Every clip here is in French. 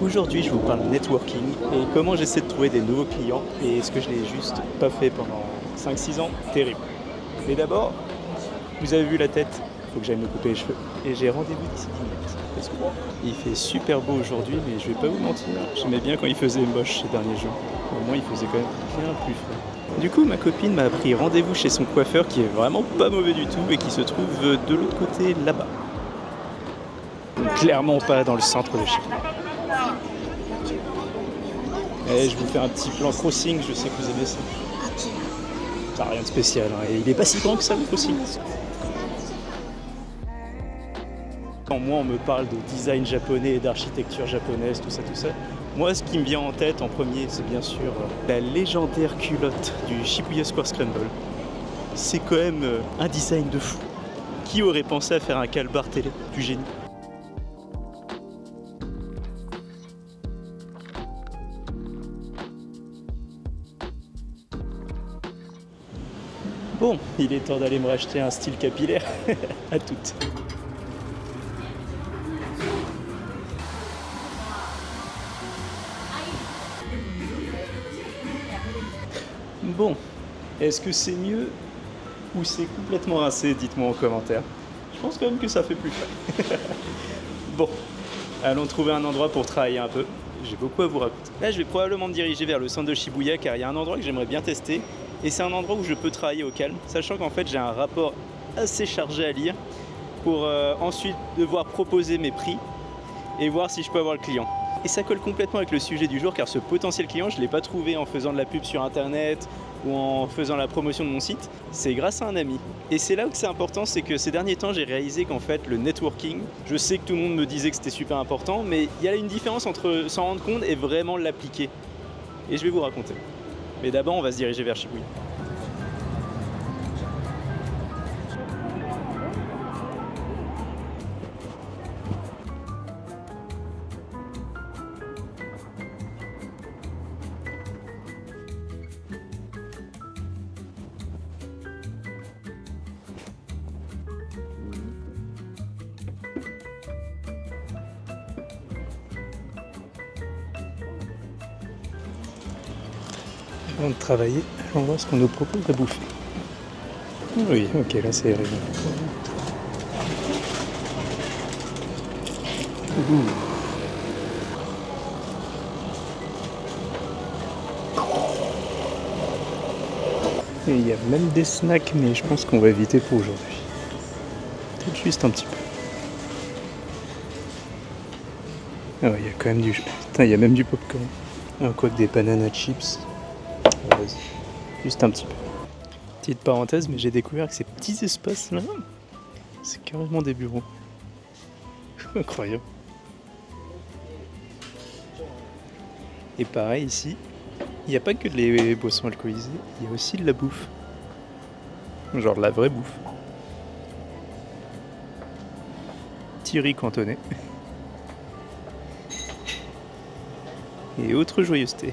Aujourd'hui, je vous parle networking et comment j'essaie de trouver des nouveaux clients et est-ce que je l'ai juste pas fait pendant 5-6 ans. Terrible. Mais d'abord, vous avez vu la tête, il faut que j'aille me couper les cheveux et j'ai rendez-vous d'ici 10 minutes. Parce que il fait super beau aujourd'hui, mais je vais pas vous mentir, j'aimais bien quand il faisait moche ces derniers jours. Au moins, il faisait quand même bien plus frais. Du coup, ma copine m'a pris rendez-vous chez son coiffeur qui est vraiment pas mauvais du tout et qui se trouve de l'autre côté là-bas. Clairement pas dans le centre de chez moi. Et je vous fais un petit plan crossing, je sais que vous aimez ça. Ça n'a rien de spécial, hein. Et il est pas si grand que ça le crossing. Quand moi on me parle de design japonais et d'architecture japonaise, tout ça, moi ce qui me vient en tête en premier, c'est bien sûr la légendaire culotte du Shibuya Square Scramble. C'est quand même un design de fou. Qui aurait pensé à faire un calbar télé? Du génie. Bon, il est temps d'aller me racheter un style capillaire. À toutes. Bon, est-ce que c'est mieux ou c'est complètement rincé? Dites-moi en commentaire. Je pense quand même que ça fait plus frais. Bon, allons trouver un endroit pour travailler un peu. J'ai beaucoup à vous raconter. Là, je vais probablement me diriger vers le centre de Shibuya car il y a un endroit que j'aimerais bien tester. Et c'est un endroit où je peux travailler au calme, sachant qu'en fait j'ai un rapport assez chargé à lire pour ensuite devoir proposer mes prix et voir si je peux avoir le client. Et ça colle complètement avec le sujet du jour car ce potentiel client, je ne l'ai pas trouvé en faisant de la pub sur internet ou en faisant la promotion de mon site, c'est grâce à un ami. Et c'est là où c'est important, c'est que ces derniers temps j'ai réalisé qu'en fait le networking, je sais que tout le monde me disait que c'était super important, mais il y a une différence entre s'en rendre compte et vraiment l'appliquer. Et je vais vous raconter. Mais d'abord on va se diriger vers Shibuya. Avant de travailler, on va voir ce qu'on nous propose à bouffer. Oui, ok, là c'est rigolo. Et il y a même des snacks, mais je pense qu'on va éviter pour aujourd'hui. Peut-être juste un petit peu. Ah ouais, il y a quand même du... Putain, il y a même du popcorn. Ah, quoi que des banana chips. Vas-y, juste un petit peu. Petite parenthèse, mais j'ai découvert que ces petits espaces là, c'est carrément des bureaux. Incroyable. Et pareil ici, il n'y a pas que les boissons alcoolisées, il y a aussi de la bouffe. Genre de la vraie bouffe. Petit riz cantonais. Et autre joyeuseté.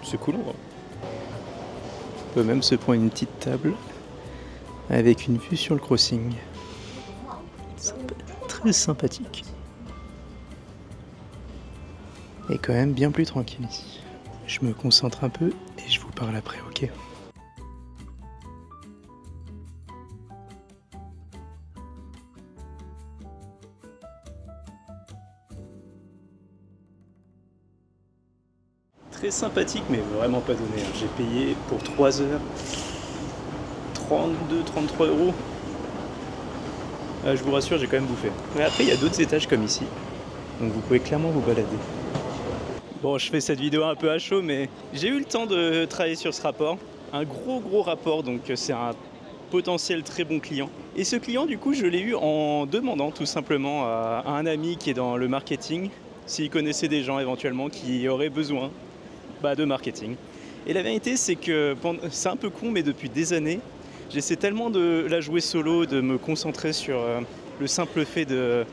C'est cool en vrai. On peut même se prendre une petite table avec une vue sur le crossing. Très sympathique. Et quand même bien plus tranquille ici. Je me concentre un peu et je vous parle après, ok? Très sympathique mais vraiment pas donné. J'ai payé pour 3 heures 32-33 euros. Je vous rassure, j'ai quand même bouffé. Mais après il y a d'autres étages comme ici. Donc vous pouvez clairement vous balader. Bon, je fais cette vidéo un peu à chaud, mais j'ai eu le temps de travailler sur ce rapport. Un gros rapport, donc c'est un potentiel très bon client. Et ce client, du coup, je l'ai eu en demandant tout simplement à un ami qui est dans le marketing, s'il connaissait des gens éventuellement qui auraient besoin de marketing. Et la vérité, c'est que c'est un peu con, mais depuis des années, j'essaie tellement de la jouer solo, de me concentrer sur le simple fait de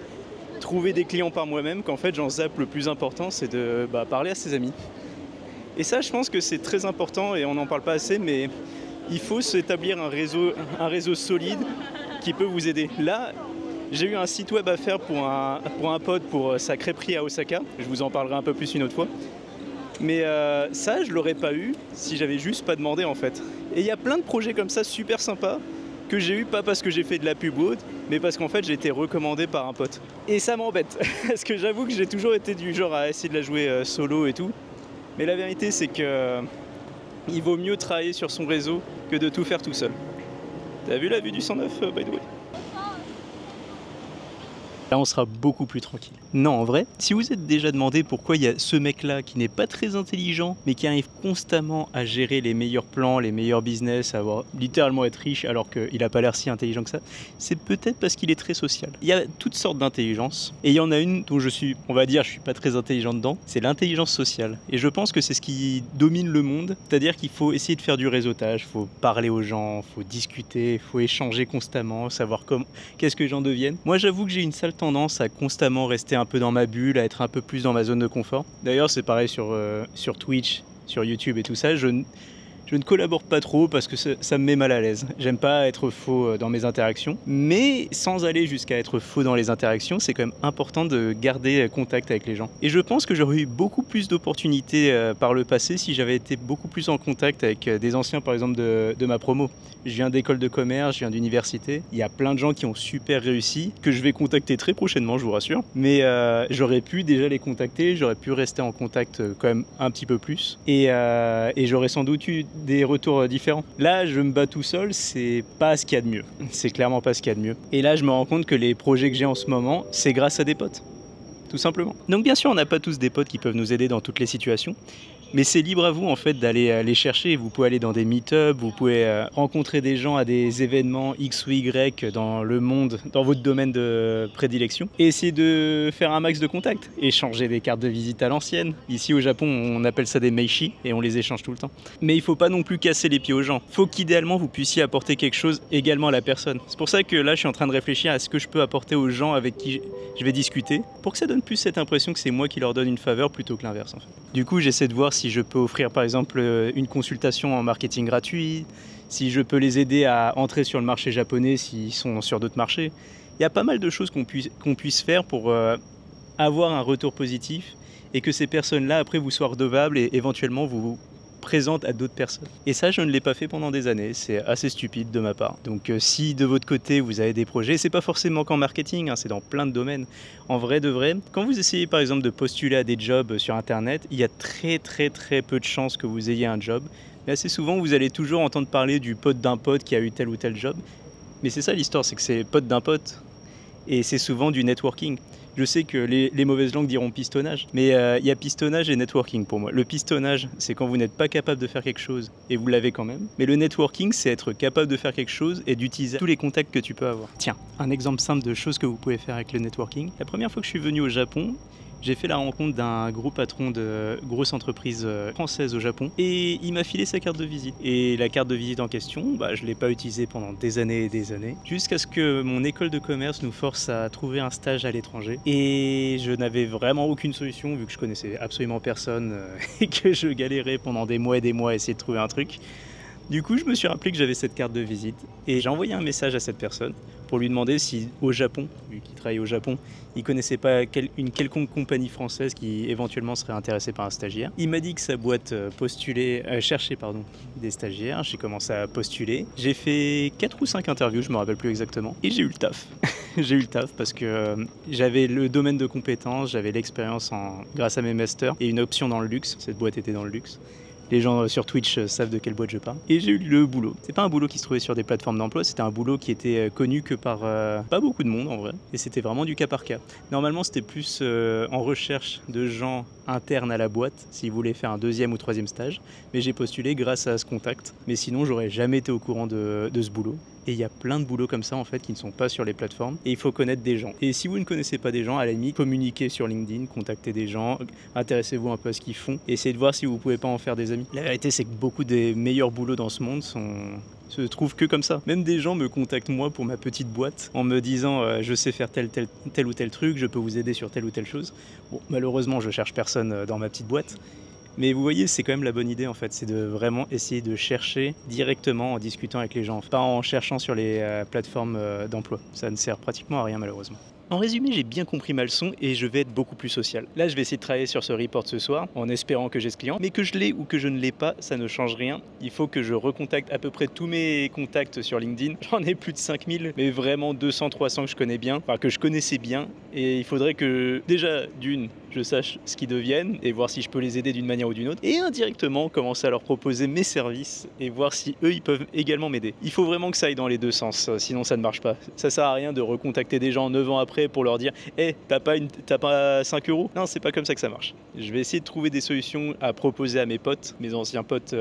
trouver des clients par moi-même, qu'en fait j'en zappe. Le plus important, c'est de parler à ses amis. Et ça, je pense que c'est très important et on n'en parle pas assez, mais il faut s'établir un réseau solide qui peut vous aider. Là, J'ai eu un site web à faire pour un pote pour sa crêperie à Osaka. Je vous en parlerai un peu plus une autre fois. Mais ça, je l'aurais pas eu si j'avais juste pas demandé en fait. Et il y a plein de projets comme ça super sympas que j'ai eu pas parce que j'ai fait de la pub ou autre, mais parce qu'en fait j'ai été recommandé par un pote. Et ça m'embête, parce que j'avoue que j'ai toujours été du genre à essayer de la jouer solo et tout. Mais la vérité c'est que il vaut mieux travailler sur son réseau que de tout faire tout seul. T'as vu la vue du 109 by the way? Là, on sera beaucoup plus tranquille. Non, en vrai, si vous êtes déjà demandé pourquoi il y a ce mec-là qui n'est pas très intelligent, mais qui arrive constamment à gérer les meilleurs plans, les meilleurs business, à avoir littéralement être riche alors qu'il n'a pas l'air si intelligent que ça, c'est peut-être parce qu'il est très social. Il y a toutes sortes d'intelligences, et il y en a une dont je suis pas très intelligent dedans, c'est l'intelligence sociale. Et je pense que c'est ce qui domine le monde, c'est-à-dire qu'il faut essayer de faire du réseautage, il faut parler aux gens, il faut discuter, il faut échanger constamment, savoir qu'est-ce que les gens deviennent. Moi, j'avoue que j'ai une sale tendance à constamment rester un peu dans ma bulle, à être un peu plus dans ma zone de confort. D'ailleurs, c'est pareil sur Twitch, sur YouTube et tout ça. Je ne collabore pas trop parce que ça me met mal à l'aise. J'aime pas être faux dans mes interactions. Mais sans aller jusqu'à être faux dans les interactions, c'est quand même important de garder contact avec les gens. Et je pense que j'aurais eu beaucoup plus d'opportunités par le passé si j'avais été beaucoup plus en contact avec des anciens, par exemple, de ma promo. Je viens d'école de commerce, je viens d'université. Il y a plein de gens qui ont super réussi, que je vais contacter très prochainement, je vous rassure. Mais j'aurais pu déjà les contacter, j'aurais pu rester en contact quand même un petit peu plus. Et j'aurais sans doute eu des retours différents. Là, je me bats tout seul, c'est pas ce qu'il y a de mieux. C'est clairement pas ce qu'il y a de mieux. Et là, je me rends compte que les projets que j'ai en ce moment, c'est grâce à des potes. Tout simplement. Donc bien sûr, on n'a pas tous des potes qui peuvent nous aider dans toutes les situations. Mais c'est libre à vous en fait d'aller les chercher. Vous pouvez aller dans des meet-up, vous pouvez rencontrer des gens à des événements X ou Y dans le monde, dans votre domaine de prédilection. Et essayer de faire un max de contacts. Échanger des cartes de visite à l'ancienne. Ici au Japon, on appelle ça des meishi et on les échange tout le temps. Mais il ne faut pas non plus casser les pieds aux gens. Il faut qu'idéalement vous puissiez apporter quelque chose également à la personne. C'est pour ça que là, je suis en train de réfléchir à ce que je peux apporter aux gens avec qui je vais discuter pour que ça donne plus cette impression que c'est moi qui leur donne une faveur plutôt que l'inverse en fait. Du coup, j'essaie de voir si je peux offrir par exemple une consultation en marketing gratuit, si je peux les aider à entrer sur le marché japonais s'ils sont sur d'autres marchés. Il y a pas mal de choses qu'on puisse faire pour avoir un retour positif et que ces personnes-là après vous soient redevables et éventuellement vous présentent à d'autres personnes. Et ça, je ne l'ai pas fait pendant des années, c'est assez stupide de ma part. Donc si de votre côté vous avez des projets, c'est pas forcément qu'en marketing, hein, c'est dans plein de domaines. En vrai de vrai, quand vous essayez par exemple de postuler à des jobs sur internet, il y a très peu de chances que vous ayez un job. Mais assez souvent, vous allez toujours entendre parler du pote d'un pote qui a eu tel ou tel job. Mais c'est ça l'histoire, c'est que c'est pote d'un pote. Et c'est souvent du networking. Je sais que les mauvaises langues diront pistonnage, mais il y a pistonnage et networking pour moi. Le pistonnage, c'est quand vous n'êtes pas capable de faire quelque chose et vous l'avez quand même. Mais le networking, c'est être capable de faire quelque chose et d'utiliser tous les contacts que tu peux avoir. Tiens, un exemple simple de choses que vous pouvez faire avec le networking. La première fois que je suis venu au Japon, j'ai fait la rencontre d'un gros patron de grosse entreprise française au Japon et il m'a filé sa carte de visite. Et la carte de visite en question, je ne l'ai pas utilisée pendant des années et des années, jusqu'à ce que mon école de commerce nous force à trouver un stage à l'étranger. Et je n'avais vraiment aucune solution vu que je connaissais absolument personne et que je galérais pendant des mois et des mois à essayer de trouver un truc. Du coup, je me suis rappelé que j'avais cette carte de visite et j'ai envoyé un message à cette personne pour lui demander si au Japon, vu qu'il travaille au Japon, il connaissait pas une quelconque compagnie française qui éventuellement serait intéressée par un stagiaire. Il m'a dit que sa boîte cherchait des stagiaires. J'ai commencé à postuler. J'ai fait 4 ou 5 interviews, je me rappelle plus exactement, et j'ai eu le taf. J'ai eu le taf parce que j'avais le domaine de compétences, j'avais l'expérience grâce à mes masters et une option dans le luxe. Cette boîte était dans le luxe. Les gens sur Twitch savent de quelle boîte je parle. Et j'ai eu le boulot. C'est pas un boulot qui se trouvait sur des plateformes d'emploi, c'était un boulot qui était connu que par pas beaucoup de monde en vrai. Et c'était vraiment du cas par cas. Normalement, c'était plus en recherche de gens internes à la boîte, s'ils voulaient faire un 2e ou 3e stage. Mais j'ai postulé grâce à ce contact. Mais sinon, j'aurais jamais été au courant de ce boulot. Et il y a plein de boulots comme ça en fait qui ne sont pas sur les plateformes et il faut connaître des gens. Et si vous ne connaissez pas des gens, à la limite, communiquez sur LinkedIn, contactez des gens, intéressez-vous un peu à ce qu'ils font et essayez de voir si vous pouvez pas en faire des amis. La vérité c'est que beaucoup des meilleurs boulots dans ce monde se trouvent que comme ça. Même des gens me contactent moi pour ma petite boîte en me disant je sais faire tel ou tel truc, je peux vous aider sur telle ou telle chose. Bon, malheureusement je cherche personne dans ma petite boîte. Mais vous voyez, c'est quand même la bonne idée en fait, c'est de vraiment essayer de chercher directement en discutant avec les gens, pas en cherchant sur les plateformes d'emploi. Ça ne sert pratiquement à rien malheureusement. En résumé, j'ai bien compris ma leçon et je vais être beaucoup plus social. Là, je vais essayer de travailler sur ce report ce soir en espérant que j'ai ce client. Mais que je l'ai ou que je ne l'ai pas, ça ne change rien. Il faut que je recontacte à peu près tous mes contacts sur LinkedIn. J'en ai plus de 5000, mais vraiment 200, 300 que je connais bien, enfin que je connaissais bien. Et il faudrait que déjà, d'une, je sache ce qu'ils deviennent et voir si je peux les aider d'une manière ou d'une autre. Et indirectement, commencer à leur proposer mes services et voir si eux, ils peuvent également m'aider. Il faut vraiment que ça aille dans les deux sens, sinon ça ne marche pas. Ça sert à rien de recontacter des gens 9 ans après pour leur dire hey, t'as pas 5 euros? Non, c'est pas comme ça que ça marche. Je vais essayer de trouver des solutions à proposer à mes potes, mes anciens potes,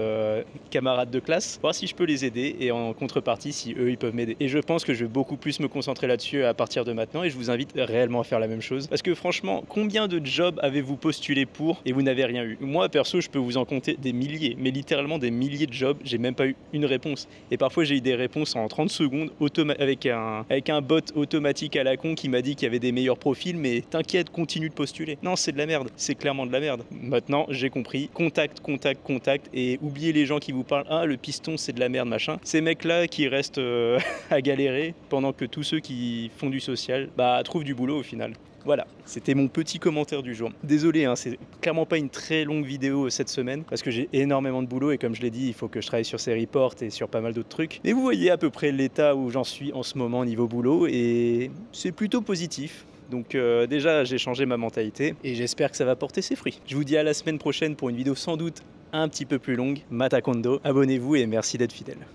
camarades de classe, voir si je peux les aider et en contrepartie, si eux, ils peuvent m'aider. Et je pense que je vais beaucoup plus me concentrer là-dessus à partir de maintenant et je vous invite réellement à faire la même chose. Parce que franchement, combien de jobs avez-vous postulé pour et vous n'avez rien eu? Moi, perso, je peux vous en compter des milliers, mais littéralement des milliers de jobs, j'ai même pas eu une réponse. Et parfois, j'ai eu des réponses en 30 secondes avec un bot automatique à la con qui m'a dit qu'il y avait des meilleurs profils, mais t'inquiète, continue de postuler. Non, c'est de la merde, c'est clairement de la merde. Maintenant, j'ai compris, contact, et oubliez les gens qui vous parlent, ah, le piston, c'est de la merde, machin. Ces mecs-là qui restent à galérer pendant que tous ceux qui font du social, trouvent du boulot au final. Voilà, c'était mon petit commentaire du jour. Désolé, hein, c'est clairement pas une très longue vidéo cette semaine parce que j'ai énormément de boulot et comme je l'ai dit, il faut que je travaille sur ces reports et sur pas mal d'autres trucs. Mais vous voyez à peu près l'état où j'en suis en ce moment niveau boulot et c'est plutôt positif. Donc déjà, j'ai changé ma mentalité et j'espère que ça va porter ses fruits. Je vous dis à la semaine prochaine pour une vidéo sans doute un petit peu plus longue, Mata Kondo. Abonnez-vous et merci d'être fidèle.